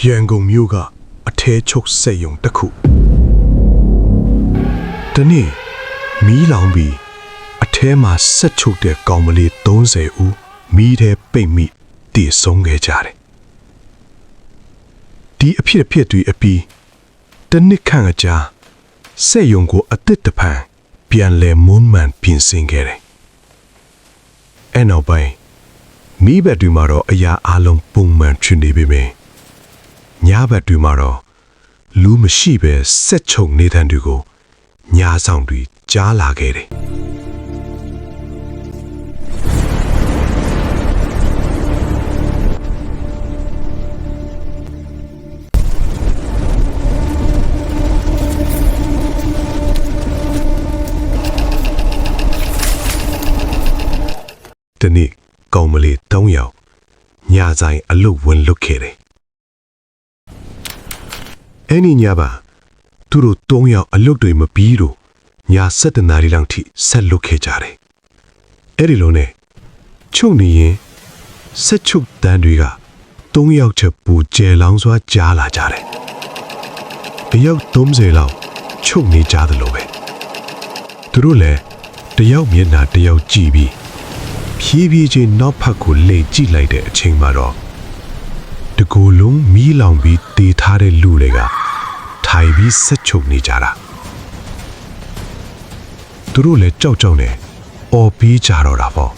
ရန်ကုန်မြို့ကအထဲချုပ်စက်ယုံတစ်ခုတနေ့မီးလောင်ပြီးအထဲမှာဆက်ချုပ်တဲ့ကောင်မလေး30ဦးမီးထဲပိတ်မိတည်ဆုံးခဲ့ကြတယ်ဒီအဖြစ်တွေအပြီးတနစ်ခန့်အကြာစက်ယုံကိုအသစ်တဖန်ပြန်လဲမွန်းမှန်ပြင်ဆင်ခဲ့တယ်အဲ့နောက်ပိုင်းမီးဘက်တွေမှာတော့အရာအလုံးပုံမှန်ဖြစ်နေပေမယ့်ညဘက်တွေမှာတော့လူမရှိပဲဆက်ချုပ်နေတဲ့သူကိုညာဆောင်တွေကြားလာခဲ့တယ်တနေ့ကောင်မလေး3ယောက်ညာဆိုင်အလုတ်ဝင်လွတ်ခဲ့တယ်အဲ့ဒီညပါသူတို့3ယောက်အလုတ်တွေမပြီးတော့ည7 နာရီလောက်ထိဆက်လွတ်ခဲ့ကြတယ်အဲ့ဒီလိုနဲ့ချုပ်နေရင်ဆက်ချုပ်တန်းတွေက3ယောက်ချက်ပူကျဲလောင်စွာကြားလာကြတယ်အယောက်30လောက်ချုပ်နေကြတယ်လို့ပဲသူတို့လည်းတယောက်မျက်နှာတယောက်ကြည့်ပြီးဖြည်းဖြည်းချင်းနောက်ဖက်ကိုလှည့်ကြည့်လိုက်တဲ့အချိန်မှာတော့တကူလုံးမီးလောင်ပြီးတေးထားတဲ့လူတွေကထိုင်ပြီးဆက်ချုပ်နေကြတာသူတို့လည်းကြောက်နေအော်ပြီးကြတော့တာပေါ့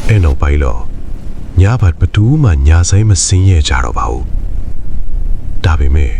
အဲ့နောက်ပိုင်းတော့ညဘက်ဘသူမှညာဆိုင်မစင်းရဲကြတော့ပါဘူးဒါပေမဲ့